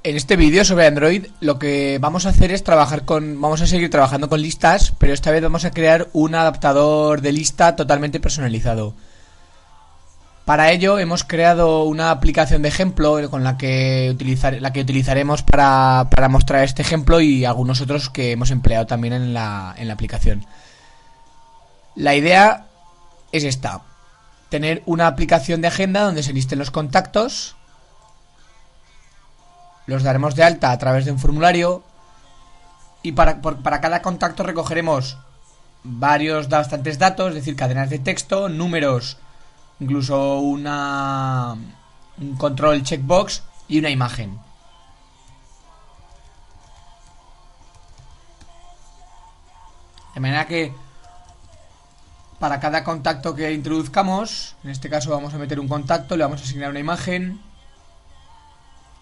En este vídeo sobre Android lo que vamos a hacer es vamos a seguir trabajando con listas, pero esta vez vamos a crear un adaptador de lista totalmente personalizado. Para ello hemos creado una aplicación de ejemplo con la que utilizaremos para mostrar este ejemplo y algunos otros que hemos empleado también en la aplicación. La idea es esta: tener una aplicación de agenda donde se listen los contactos. Los daremos de alta a través de un formulario y para cada contacto recogeremos bastantes datos, es decir, cadenas de texto, números, incluso un control checkbox y una imagen. De manera que para cada contacto que introduzcamos, en este caso vamos a meter un contacto, le vamos a asignar una imagen.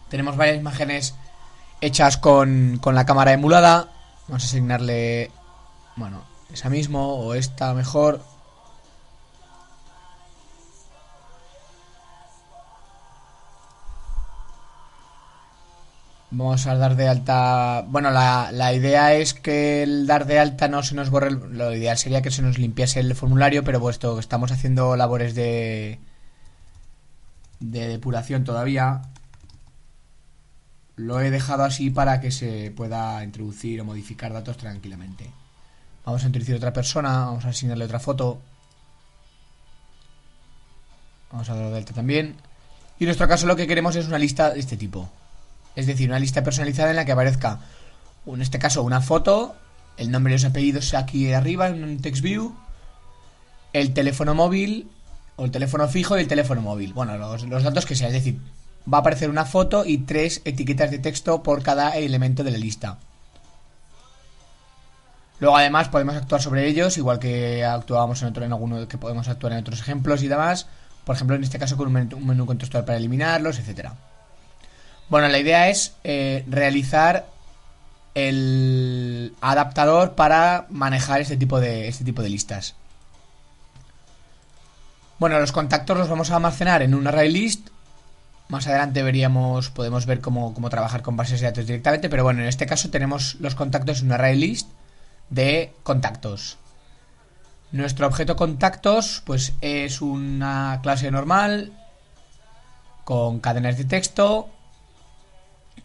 Tenemos varias imágenes hechas con la cámara emulada. Vamos a asignarle, bueno, esa mismo o esta mejor. Vamos a dar de alta. Bueno, la idea es que el dar de alta no se nos borre. Lo ideal sería que se nos limpiase el formulario, pero puesto que estamos haciendo labores de depuración todavía, lo he dejado así para que se pueda introducir o modificar datos tranquilamente. Vamos a introducir otra persona, vamos a asignarle otra foto. Vamos a dar de alta también. Y en nuestro caso lo que queremos es una lista de este tipo. Es decir, una lista personalizada en la que aparezca, en este caso, una foto, el nombre y los apellidos aquí arriba en un text view, el teléfono móvil o el teléfono fijo y el teléfono móvil. Bueno, los datos que sea, es decir, va a aparecer una foto y 3 etiquetas de texto por cada elemento de la lista. Luego además podemos actuar sobre ellos, igual que actuábamos en alguno que podemos actuar en otros ejemplos y demás. Por ejemplo, en este caso con un menú contextual para eliminarlos, etcétera. Bueno, la idea es realizar el adaptador para manejar este tipo de listas. Bueno, los contactos los vamos a almacenar en un array list. Más adelante podemos ver cómo trabajar con bases de datos directamente, pero bueno, en este caso tenemos los contactos en un array list de contactos. Nuestro objeto contactos pues es una clase normal con cadenas de texto,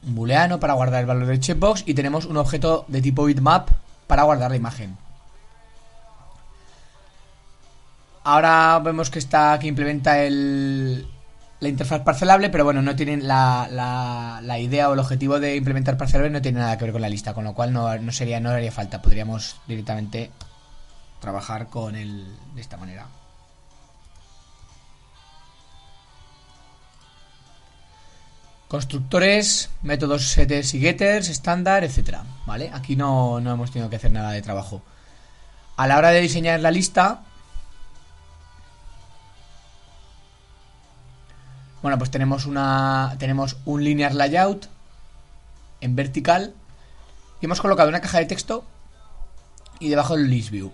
un booleano para guardar el valor del checkbox y tenemos un objeto de tipo bitmap para guardar la imagen. Ahora vemos que implementa la interfaz parcelable, pero bueno, no tienen la idea o el objetivo de implementar parcelable no tiene nada que ver con la lista, con lo cual no haría falta. Podríamos directamente trabajar con él de esta manera. Constructores, métodos setters y getters, estándar, etcétera. ¿Vale? Aquí no hemos tenido que hacer nada de trabajo. A la hora de diseñar la lista, bueno, pues tenemos un linear layout en vertical y hemos colocado una caja de texto y debajo el list view.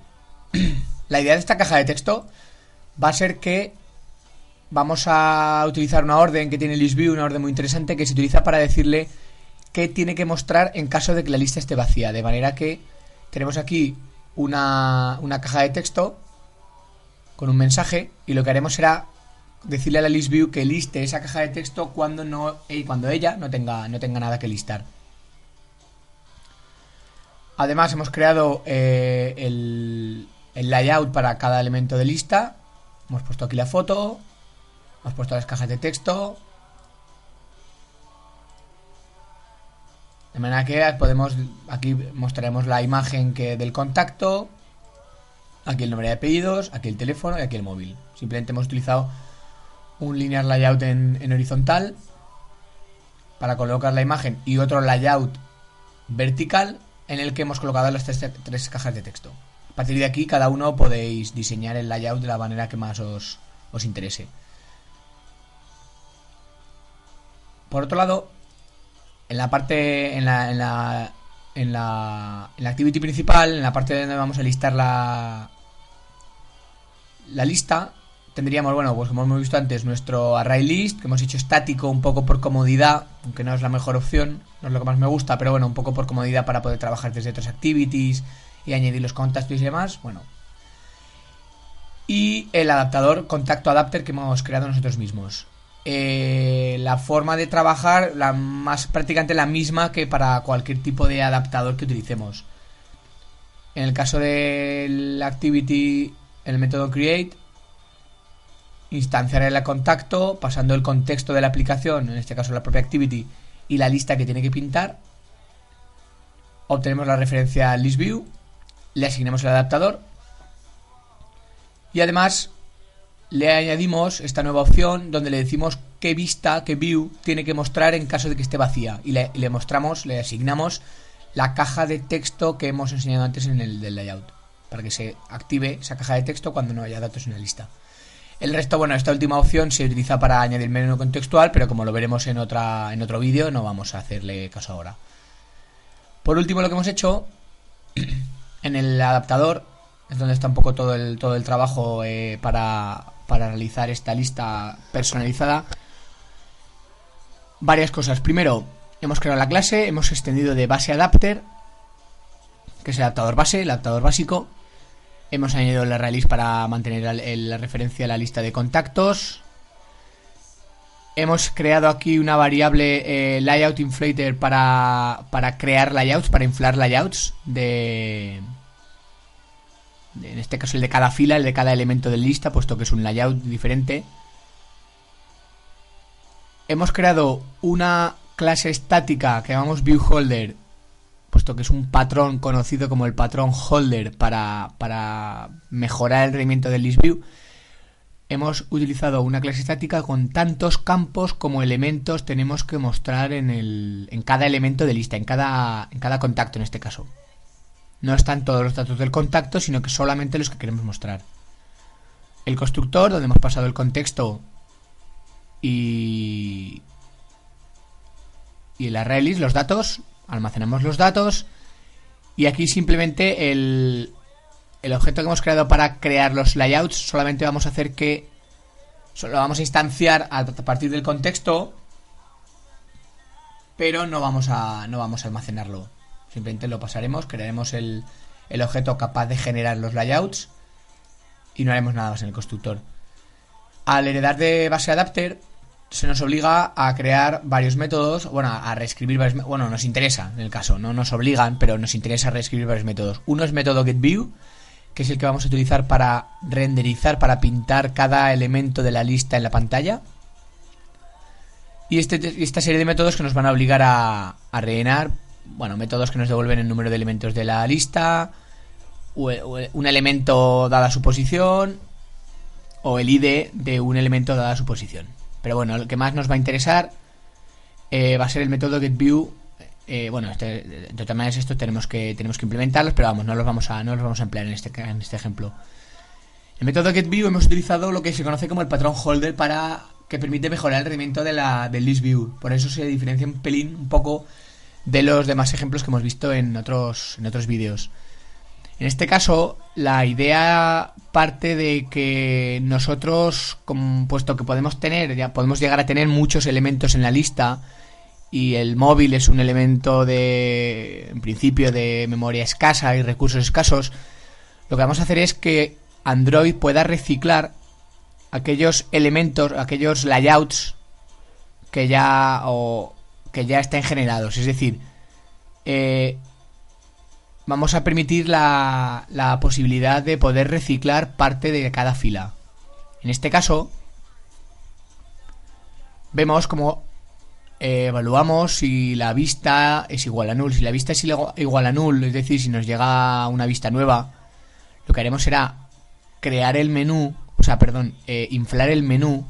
La idea de esta caja de texto va a ser que vamos a utilizar una orden que tiene list view, una orden muy interesante que se utiliza para decirle qué tiene que mostrar en caso de que la lista esté vacía. De manera que tenemos aquí una caja de texto con un mensaje y lo que haremos será decirle a la list view que liste esa caja de texto cuando ella no tenga nada que listar. Además hemos creado el layout para cada elemento de lista. Hemos puesto aquí la foto, hemos puesto las cajas de texto, de manera que aquí mostraremos la imagen del contacto, aquí el nombre de apellidos, aquí el teléfono y aquí el móvil. Simplemente hemos utilizado un linear layout en horizontal para colocar la imagen y otro layout vertical en el que hemos colocado las tres cajas de texto. A partir de aquí cada uno podéis diseñar el layout de la manera que más os interese. Por otro lado, en la activity principal, en la parte donde vamos a listar la lista, tendríamos, bueno, pues como hemos visto antes, nuestro array list, que hemos hecho estático un poco por comodidad, aunque no es la mejor opción, no es lo que más me gusta, pero bueno, un poco por comodidad para poder trabajar desde otras activities y añadir los contactos y demás, bueno. Y el adaptador, contacto adapter, que hemos creado nosotros mismos. La forma de trabajar, prácticamente la misma que para cualquier tipo de adaptador que utilicemos. En el caso del activity, el método create, instanciar el contacto, pasando el contexto de la aplicación, en este caso la propia activity, y la lista que tiene que pintar. Obtenemos la referencia listView, le asignamos el adaptador y además le añadimos esta nueva opción donde le decimos qué vista, qué view tiene que mostrar en caso de que esté vacía, y le mostramos, le asignamos la caja de texto que hemos enseñado antes en el del layout, para que se active esa caja de texto cuando no haya datos en la lista. El resto, bueno, esta última opción se utiliza para añadir menú contextual, pero como lo veremos en otro vídeo, no vamos a hacerle caso ahora. Por último, lo que hemos hecho en el adaptador es donde está un poco todo el trabajo para realizar esta lista personalizada. Varias cosas. Primero, hemos creado la clase, hemos extendido de base adapter, que es el adaptador base, el adaptador básico. Hemos añadido el array list para mantener la referencia a la lista de contactos. Hemos creado aquí una variable layout inflator para crear layouts, para inflar layouts en este caso el de cada fila, el de cada elemento de lista, puesto que es un layout diferente. Hemos creado una clase estática que llamamos viewHolder, puesto que es un patrón conocido como el patrón holder para mejorar el rendimiento del listView. Hemos utilizado una clase estática con tantos campos como elementos tenemos que mostrar en cada elemento de lista, en cada contacto en este caso. No están todos los datos del contacto, sino que solamente los que queremos mostrar. El constructor, donde hemos pasado el contexto y el array list, los datos, almacenamos los datos, y aquí simplemente el objeto que hemos creado para crear los layouts solamente vamos a hacer que lo vamos a instanciar a partir del contexto, pero no vamos a almacenarlo. Simplemente lo pasaremos, crearemos el objeto capaz de generar los layouts y no haremos nada más en el constructor. Al heredar de base adapter se nos obliga a crear varios métodos, bueno, a reescribir varios métodos. Bueno, nos interesa en el caso, no nos obligan, pero nos interesa reescribir varios métodos. Uno es método getView, que es el que vamos a utilizar para renderizar, para pintar cada elemento de la lista en la pantalla. Y esta serie de métodos que nos van a obligar a rellenar, bueno, métodos que nos devuelven el número de elementos de la lista, o un elemento dada su posición, o el ID de un elemento dada su posición. Pero bueno, el que más nos va a interesar va a ser el método getView. Bueno, de todas maneras esto tenemos que implementarlos, pero vamos, no los vamos a emplear en este ejemplo. El método getView hemos utilizado lo que se conoce como el patrón holder que permite mejorar el rendimiento del listView. Por eso se diferencia un pelín, un poco, de los demás ejemplos que hemos visto en otros vídeos. En este caso, la idea parte de que nosotros, puesto que podemos llegar a tener muchos elementos en la lista, y el móvil es un elemento en principio de memoria escasa y recursos escasos, lo que vamos a hacer es que Android pueda reciclar aquellos elementos, aquellos layouts que ya estén generados. Es decir, vamos a permitir la posibilidad de poder reciclar parte de cada fila. En este caso, vemos como evaluamos si la vista es igual a null. Si la vista es igual a null, es decir, si nos llega una vista nueva, lo que haremos será crear el menú, inflar el menú,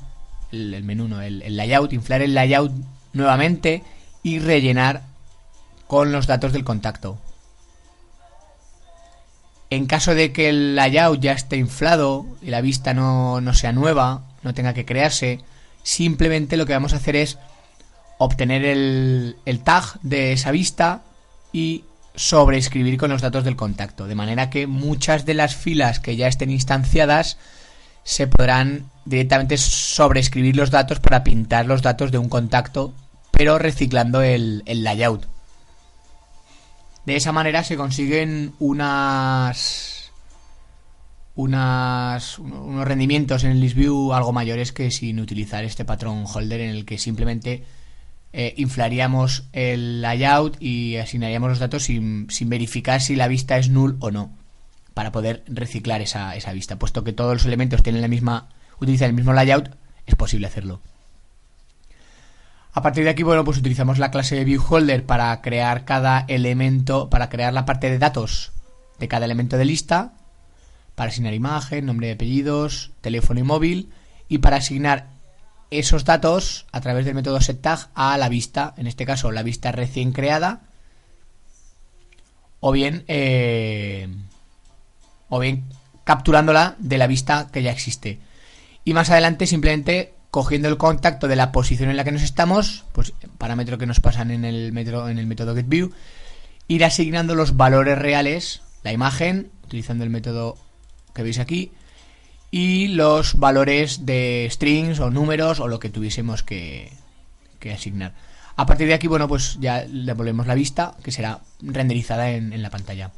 el layout, inflar el layout nuevamente y rellenar con los datos del contacto. En caso de que el layout ya esté inflado y la vista no sea nueva, no tenga que crearse, simplemente lo que vamos a hacer es obtener el tag de esa vista y sobreescribir con los datos del contacto, de manera que muchas de las filas que ya estén instanciadas se podrán directamente sobreescribir los datos para pintar los datos de un contacto, pero reciclando el layout. De esa manera se consiguen unos rendimientos en el list view algo mayores que sin utilizar este patrón holder, en el que simplemente inflaríamos el layout y asignaríamos los datos sin verificar si la vista es null o no, para poder reciclar esa vista. Puesto que todos los elementos utilizan el mismo layout, es posible hacerlo. A partir de aquí, bueno, pues utilizamos la clase viewHolder para crear cada elemento, para crear la parte de datos de cada elemento de lista, para asignar imagen, nombre y apellidos, teléfono y móvil, y para asignar esos datos a través del método setTag a la vista, en este caso la vista recién creada, o bien capturándola de la vista que ya existe. Y más adelante, simplemente cogiendo el contacto de la posición en la que nos estamos, pues parámetro que nos pasan en el método getView, ir asignando los valores reales, la imagen, utilizando el método que veis aquí, y los valores de strings o números o lo que tuviésemos que asignar. A partir de aquí, bueno, pues ya le volvemos la vista, que será renderizada en la pantalla.